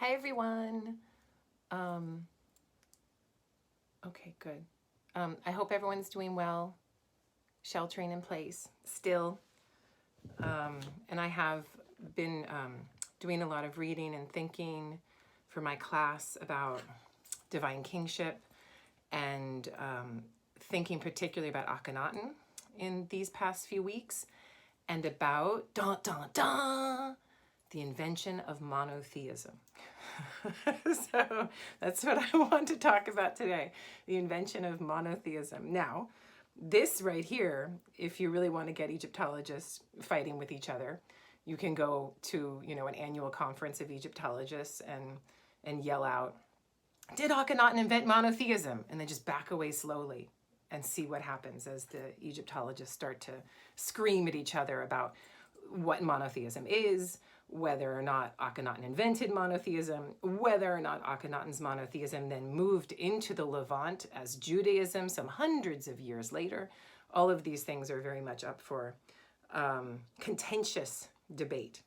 Hi, everyone. Okay, good. I hope everyone's doing well, sheltering in place still. And I have been doing a lot of reading and thinking for my class about divine kingship and thinking particularly about Akhenaten in these past few weeks and about the invention of monotheism. So that's what I want to talk about today, the invention of monotheism. Now, this right here, if you really want to get Egyptologists fighting with each other, you can go to, an annual conference of Egyptologists and yell out, "Did Akhenaten invent monotheism?" And then just back away slowly and see what happens as the Egyptologists start to scream at each other about what monotheism is, whether or not Akhenaten invented monotheism, whether or not Akhenaten's monotheism then moved into the Levant as Judaism some hundreds of years later. All of these things are very much up for contentious debate.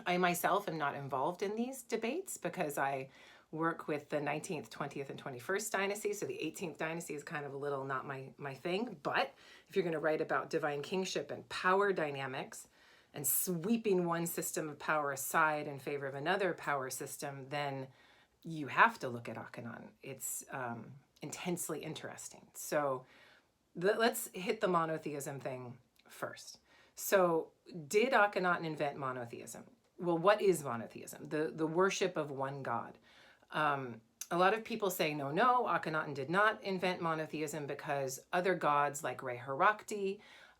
I myself am not involved in these debates because I work with the 19th, 20th, and 21st dynasty. So the 18th dynasty is kind of a little not my thing. But if you're going to write about divine kingship and power dynamics and sweeping one system of power aside in favor of another power system, then you have to look at Akhenaten. It's intensely interesting. So let's hit the monotheism thing first. So did Akhenaten invent monotheism? Well, what is monotheism? The worship of one God. A lot of people say, no, Akhenaten did not invent monotheism because other gods like Re-Herakti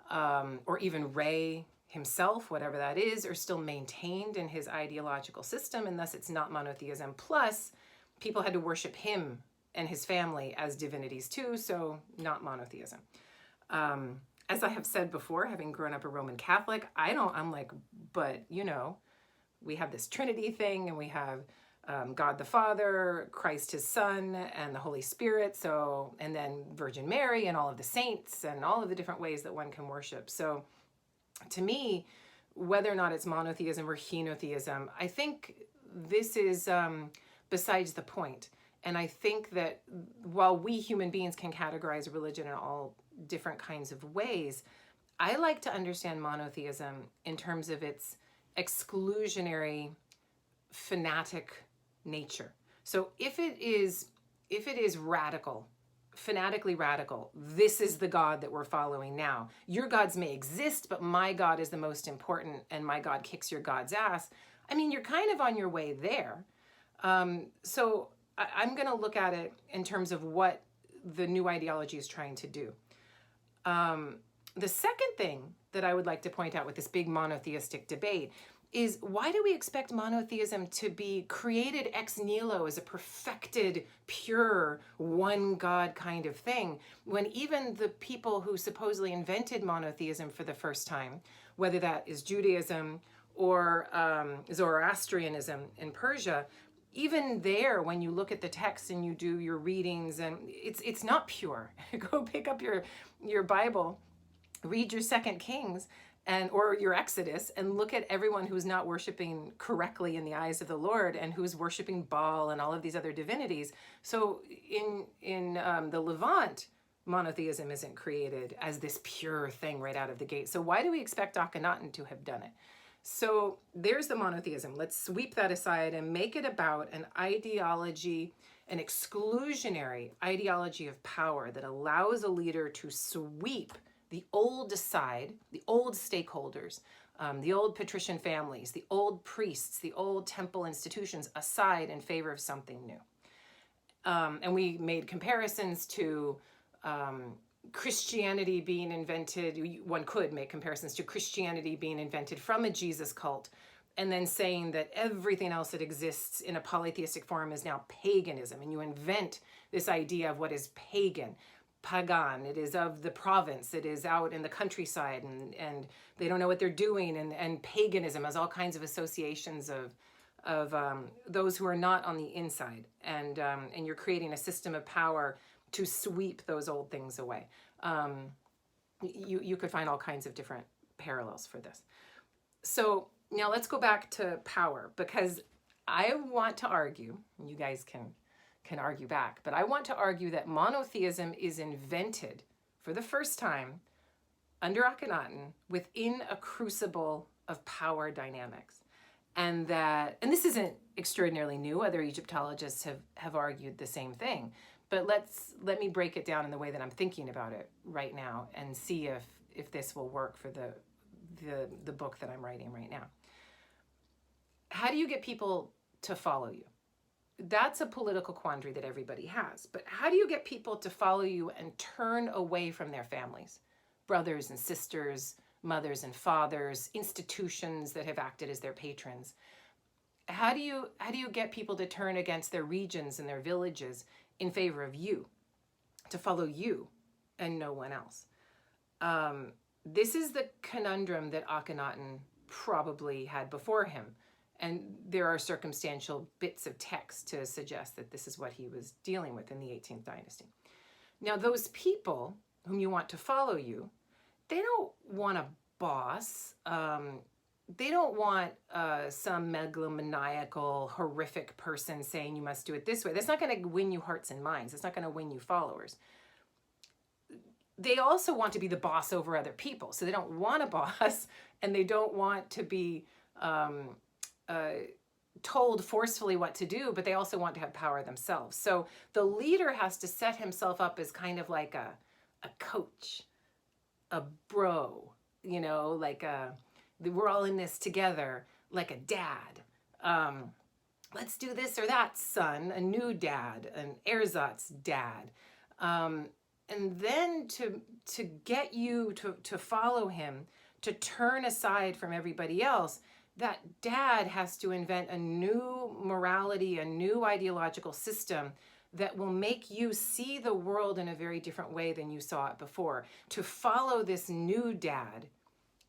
or even Re himself, whatever that is, are still maintained in his ideological system, and thus it's not monotheism. Plus, people had to worship him and his family as divinities too, so not monotheism. As I have said before, having grown up a Roman Catholic, I'm like, but we have this Trinity thing, and we have God the Father, Christ his Son, and the Holy Spirit, and then Virgin Mary and all of the saints and all of the different ways that one can worship. So to me, whether or not it's monotheism or henotheism, I think this is besides the point. And I think that while we human beings can categorize religion in all different kinds of ways, I like to understand monotheism in terms of its exclusionary, fanatic nature. So if it is radical, fanatically radical, this is the God that we're following now. Your gods may exist, but my God is the most important, and my God kicks your God's ass. I mean, you're kind of on your way there. So I'm going to look at it in terms of what the new ideology is trying to do. The second thing that I would like to point out with this big monotheistic debate is, why do we expect monotheism to be created ex nihilo as a perfected, pure, one God kind of thing, when even the people who supposedly invented monotheism for the first time, whether that is Judaism or Zoroastrianism in Persia, even there, when you look at the text and you do your readings, and it's not pure. Go pick up your Bible, read your 2 Kings, or your Exodus, and look at everyone who's not worshiping correctly in the eyes of the Lord and who's worshiping Baal and all of these other divinities. So in the Levant, monotheism isn't created as this pure thing right out of the gate. So why do we expect Akhenaten to have done it? So there's the monotheism. Let's sweep that aside and make it about an ideology, an exclusionary ideology of power that allows a leader to sweep the old aside, the old stakeholders, the old patrician families, the old priests, the old temple institutions aside in favor of something new. And we made comparisons to Christianity being invented. One could make comparisons to Christianity being invented from a Jesus cult, and then saying that everything else that exists in a polytheistic form is now paganism. And you invent this idea of what is pagan. Pagan, it is of the province, it is out in the countryside, and they don't know what they're doing, and paganism has all kinds of associations of those who are not on the inside, and you're creating a system of power to sweep those old things away. You could find all kinds of different parallels for this. So now let's go back to power, because I want to argue, and you guys can argue back, but I want to argue that monotheism is invented for the first time under Akhenaten within a crucible of power dynamics. And this isn't extraordinarily new. Other Egyptologists have argued the same thing. But let me break it down in the way that I'm thinking about it right now and see if this will work for the book that I'm writing right now. How do you get people to follow you? That's a political quandary that everybody has. But how do you get people to follow you and turn away from their families, brothers and sisters, mothers and fathers, institutions that have acted as their patrons? How do you get people to turn against their regions and their villages in favor of you, to follow you and no one else? This is the conundrum that Akhenaten probably had before him. And there are circumstantial bits of text to suggest that this is what he was dealing with in the 18th dynasty. Now, those people whom you want to follow you, they don't want a boss. They don't want some megalomaniacal, horrific person saying you must do it this way. That's not going to win you hearts and minds. It's not going to win you followers. They also want to be the boss over other people. So they don't want a boss, and they don't want to be told forcefully what to do, but they also want to have power themselves. So the leader has to set himself up as kind of like a coach, a bro, like we're all in this together, like a dad. Let's do this or that, son, a new dad, an ersatz dad. And then to get you to follow him, to turn aside from everybody else, that dad has to invent a new morality, a new ideological system that will make you see the world in a very different way than you saw it before. To follow this new dad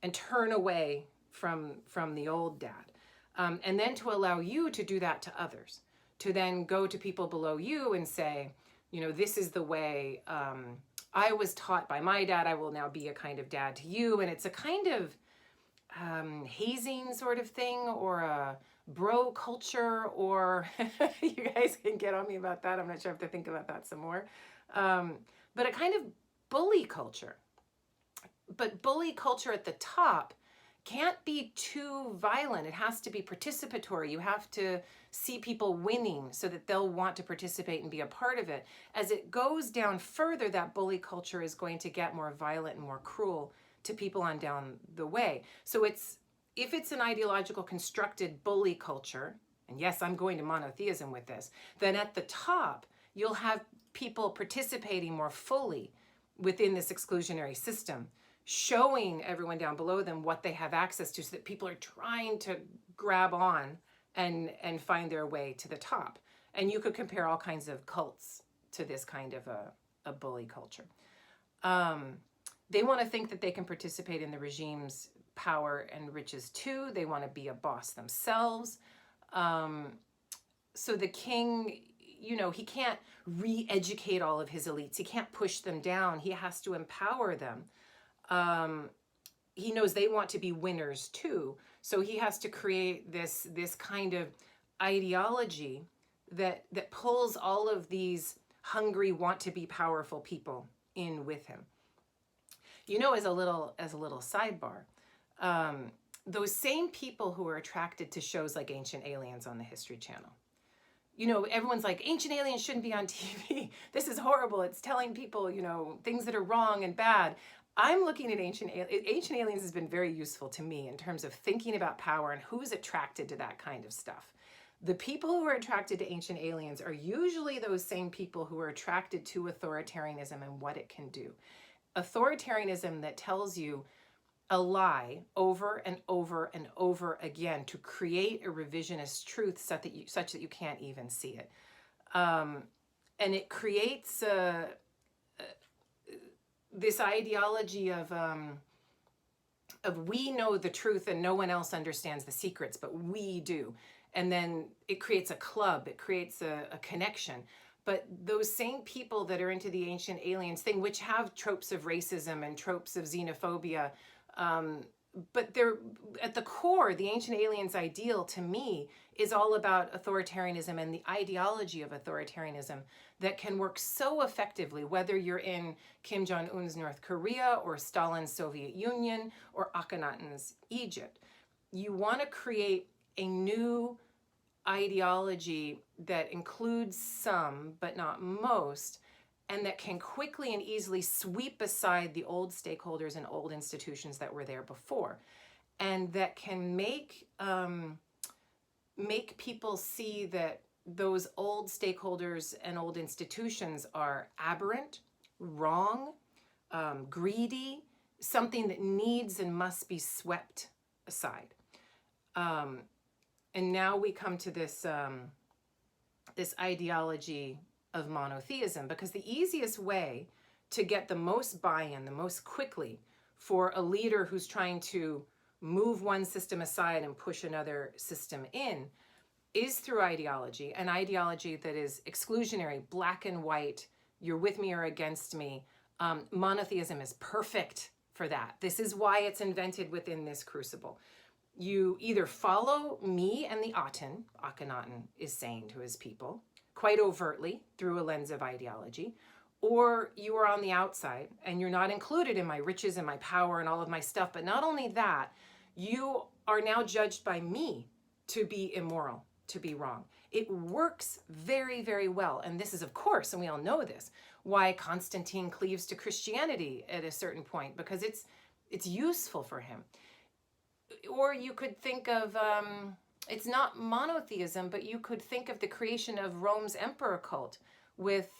and turn away from the old dad. And then to allow you to do that to others. To then go to people below you and say, this is the way I was taught by my dad. I will now be a kind of dad to you. And it's a kind of hazing sort of thing, or a bro culture, or you guys can get on me about that. I'm not sure I have to think about that some more. But a kind of bully culture. But bully culture at the top can't be too violent. It has to be participatory. You have to see people winning so that they'll want to participate and be a part of it. As it goes down further, that bully culture is going to get more violent and more cruel to people on down the way. So if it's an ideological constructed bully culture, and yes, I'm going to monotheism with this, then at the top, you'll have people participating more fully within this exclusionary system, showing everyone down below them what they have access to, so that people are trying to grab on and find their way to the top. And you could compare all kinds of cults to this kind of a bully culture. They want to think that they can participate in the regime's power and riches too. They want to be a boss themselves. So the king, he can't re-educate all of his elites. He can't push them down. He has to empower them. He knows they want to be winners too. So he has to create this kind of ideology that pulls all of these hungry, want to be powerful people in with him. As a little sidebar, those same people who are attracted to shows like Ancient Aliens on the History Channel. Everyone's like, Ancient Aliens shouldn't be on TV. This is horrible. It's telling people, things that are wrong and bad. I'm looking at Ancient Aliens has been very useful to me in terms of thinking about power and who's attracted to that kind of stuff. The people who are attracted to Ancient Aliens are usually those same people who are attracted to authoritarianism and what it can do. Authoritarianism that tells you a lie over and over and over again to create a revisionist truth such that you can't even see it. And it creates this ideology of we know the truth and no one else understands the secrets, but we do. And then it creates a club, it creates a connection. But those same people that are into the Ancient Aliens thing, which have tropes of racism and tropes of xenophobia, but they're at the core, the ancient aliens ideal to me is all about authoritarianism and the ideology of authoritarianism that can work so effectively, whether you're in Kim Jong-un's North Korea or Stalin's Soviet Union or Akhenaten's Egypt. You want to create a new ideology that includes some, but not most, and that can quickly and easily sweep aside the old stakeholders and old institutions that were there before, and that can make people see that those old stakeholders and old institutions are aberrant, wrong, greedy, something that needs and must be swept aside. And now we come to this this ideology of monotheism, because the easiest way to get the most buy-in, the most quickly, for a leader who's trying to move one system aside and push another system in is through ideology, an ideology that is exclusionary, black and white, you're with me or against me. Monotheism is perfect for that. This is why it's invented within this crucible. You either follow me and the Akhenaten is saying to his people, quite overtly through a lens of ideology, or you are on the outside and you're not included in my riches and my power and all of my stuff. But not only that, you are now judged by me to be immoral, to be wrong. It works very, very well. And this is, of course, and we all know this, why Constantine cleaves to Christianity at a certain point, because it's useful for him. Or you could think of, it's not monotheism, but you could think of the creation of Rome's emperor cult with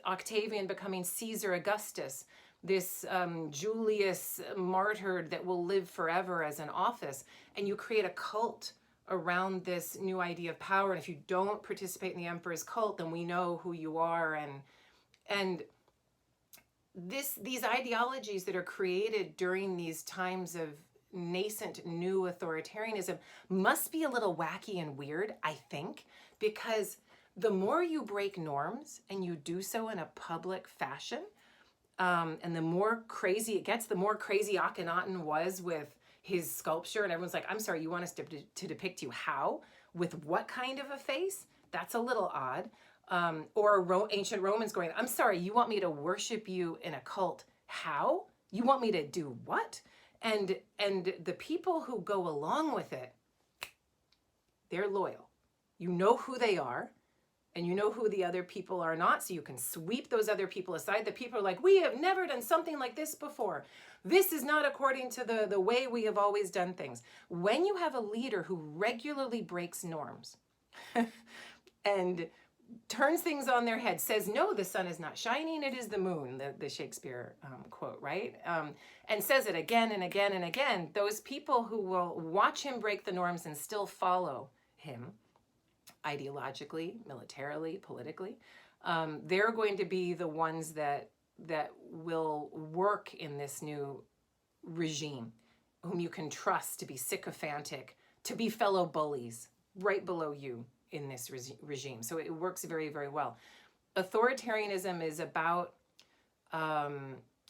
Octavian becoming Caesar Augustus, this Julius martyred that will live forever as an office. And you create a cult around this new idea of power. And if you don't participate in the emperor's cult, then we know who you are. And these ideologies that are created during these times of nascent new authoritarianism must be a little wacky and weird, I think, because the more you break norms and you do so in a public fashion, and the more crazy it gets, the more crazy Akhenaten was with his sculpture, and everyone's like, I'm sorry, you want us to depict you how? With what kind of a face? That's a little odd. Or ancient Romans going, I'm sorry, you want me to worship you in a cult? How? You want me to do what? And the people who go along with it, they're loyal. You know who they are, and you know who the other people are not, so you can sweep those other people aside. The people are like, we have never done something like this before. This is not according to the way we have always done things. When you have a leader who regularly breaks norms and turns things on their head, says, no, the sun is not shining, it is the moon, the Shakespeare quote, right? And says it again and again and again, those people who will watch him break the norms and still follow him, ideologically, militarily, politically, they're going to be the ones that will work in this new regime, whom you can trust to be sycophantic, to be fellow bullies right below you in this regime. So it works very, very well. Authoritarianism is about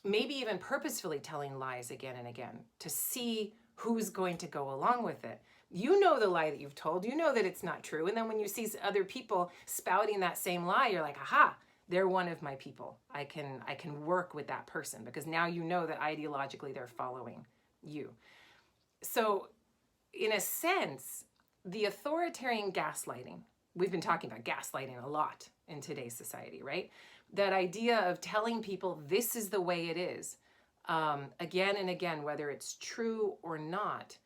maybe even purposefully telling lies again and again to see who's going to go along with it. You know the lie that you've told, you know that it's not true. And then when you see other people spouting that same lie, you're like, aha, they're one of my people. I can work with that person, because now you know that ideologically they're following you. So in a sense, the authoritarian gaslighting, we've been talking about gaslighting a lot in today's society, right? That idea of telling people this is the way it is, again and again, whether it's true or not.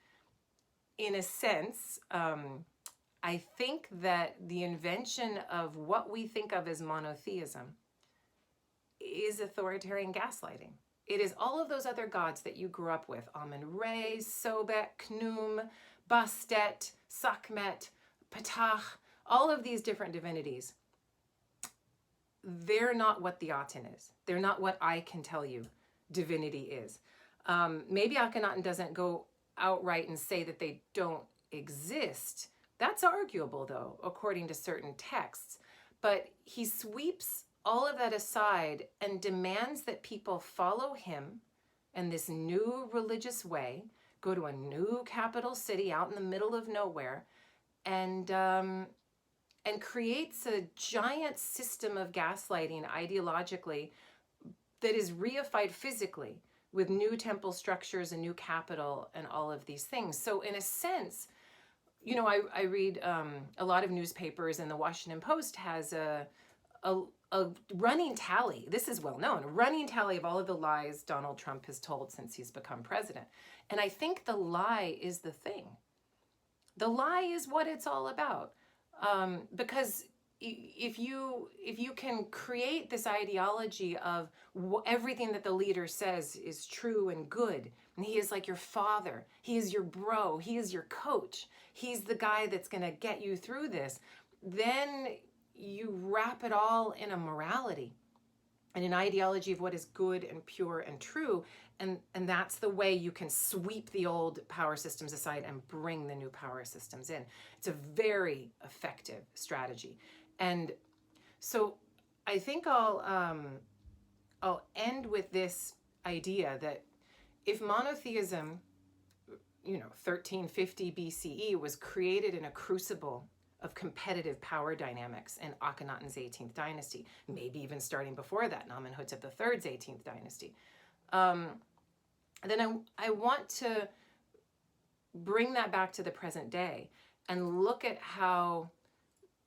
In a sense, I think that the invention of what we think of as monotheism is authoritarian gaslighting. It is all of those other gods that you grew up with, Amun-Re, Sobek, Khnum, Bastet, Sekhmet, Ptah, all of these different divinities. They're not what the Aten is. They're not what I can tell you divinity is. Maybe Akhenaten doesn't go outright and say that they don't exist. That's arguable, though, according to certain texts. But he sweeps all of that aside and demands that people follow him and this new religious way, go to a new capital city out in the middle of nowhere, and creates a giant system of gaslighting ideologically that is reified physically with new temple structures and new capital and all of these things. So in a sense, you know, I read a lot of newspapers, and the Washington Post has a running tally. This is well known, a running tally of all of the lies Donald Trump has told since he's become president. And I think the lie is the thing. The lie is what it's all about. Because if you can create this ideology of everything that the leader says is true and good, and he is like your father, he is your bro, he is your coach, he's the guy that's going to get you through this, then you wrap it all in a morality and an ideology of what is good and pure and true. And that's the way you can sweep the old power systems aside and bring the new power systems in. It's a very effective strategy. And so I think I'll end with this idea that if monotheism, 1350 BCE, was created in a crucible of competitive power dynamics in Akhenaten's 18th dynasty, maybe even starting before that, Amenhotep III's 18th dynasty, then I want to bring that back to the present day and look at how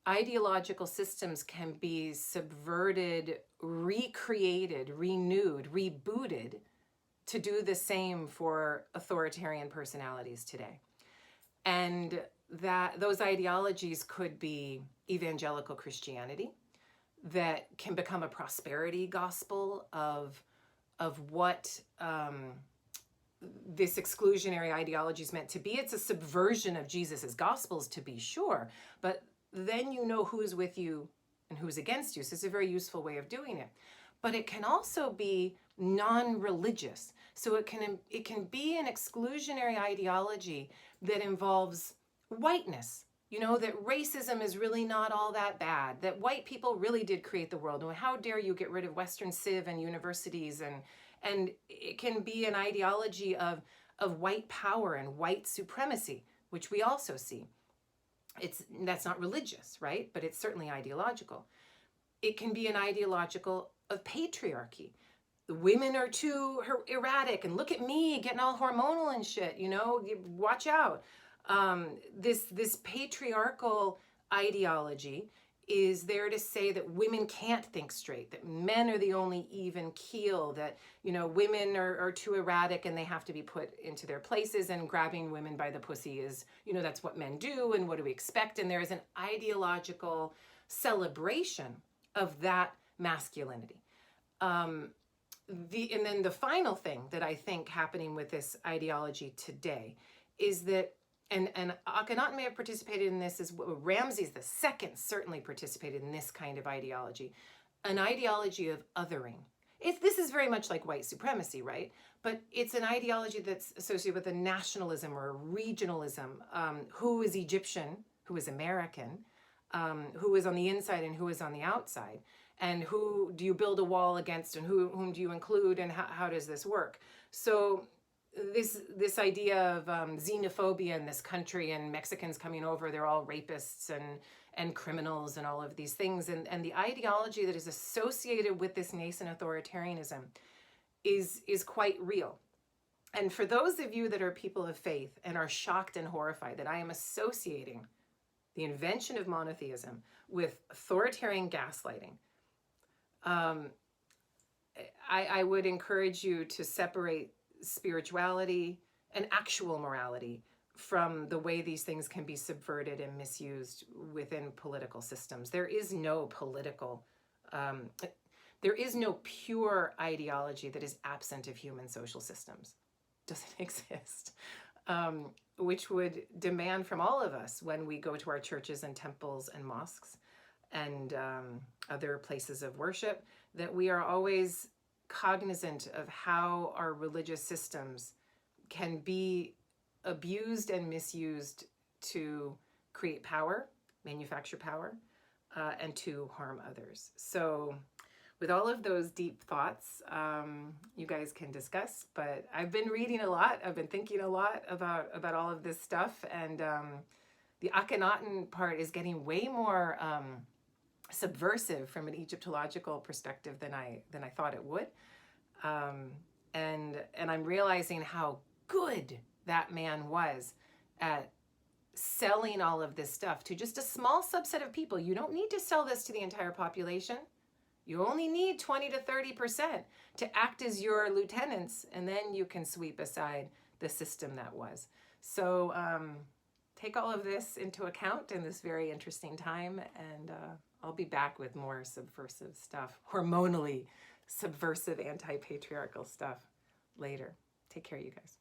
ideological systems can be subverted, recreated, renewed, rebooted to do the same for authoritarian personalities today. And that those ideologies could be evangelical Christianity that can become a prosperity gospel of what this exclusionary ideology is meant to be. It's a subversion of Jesus's gospels, to be sure, but then you know who's with you and who's against you. So it's a very useful way of doing it. But it can also be non-religious. So it can be an exclusionary ideology that involves whiteness, that racism is really not all that bad, that white people really did create the world. And how dare you get rid of Western Civ and universities, and it can be an ideology of white power and white supremacy, which we also see. That's not religious, right? But it's certainly ideological. It can be an ideological of patriarchy. The women are too erratic, and look at me getting all hormonal and shit, watch out. This patriarchal ideology is there to say that women can't think straight, that men are the only even keel, that, women are too erratic and they have to be put into their places, and grabbing women by the pussy is, that's what men do, and what do we expect? And there is an ideological celebration of that masculinity. And then the final thing that I think happening with this ideology today is that, and Akhenaten may have participated in this, Ramses II certainly participated in this kind of ideology, an ideology of othering. This is very much like white supremacy, right? But it's an ideology that's associated with a nationalism or a regionalism. Who is Egyptian? Who is American? Who is on the inside and who is on the outside? And who do you build a wall against, and whom do you include, and how does this work? So this idea of xenophobia in this country, and Mexicans coming over, they're all rapists and criminals and all of these things, and the ideology that is associated with this nascent authoritarianism is quite real. And for those of you that are people of faith and are shocked and horrified that I am associating the invention of monotheism with authoritarian gaslighting, I would encourage you to separate spirituality and actual morality from the way these things can be subverted and misused within political systems. There is no pure ideology that is absent of human social systems. Doesn't exist. Which would demand from all of us, when we go to our churches and temples and mosques and other places of worship, that we are always cognizant of how our religious systems can be abused and misused to create power, manufacture power, and to harm others. So with all of those deep thoughts, you guys can discuss. But I've been reading a lot. I've been thinking a lot about all of this stuff, and the Akhenaten part is getting way more subversive from an Egyptological perspective than I thought it would. And I'm realizing how good that man was at selling all of this stuff to just a small subset of people. You don't need to sell this to the entire population. You only need 20 to 30% to act as your lieutenants, and then you can sweep aside the system that was. So take all of this into account in this very interesting time, and I'll be back with more subversive stuff, hormonally subversive anti-patriarchal stuff later. Take care, you guys.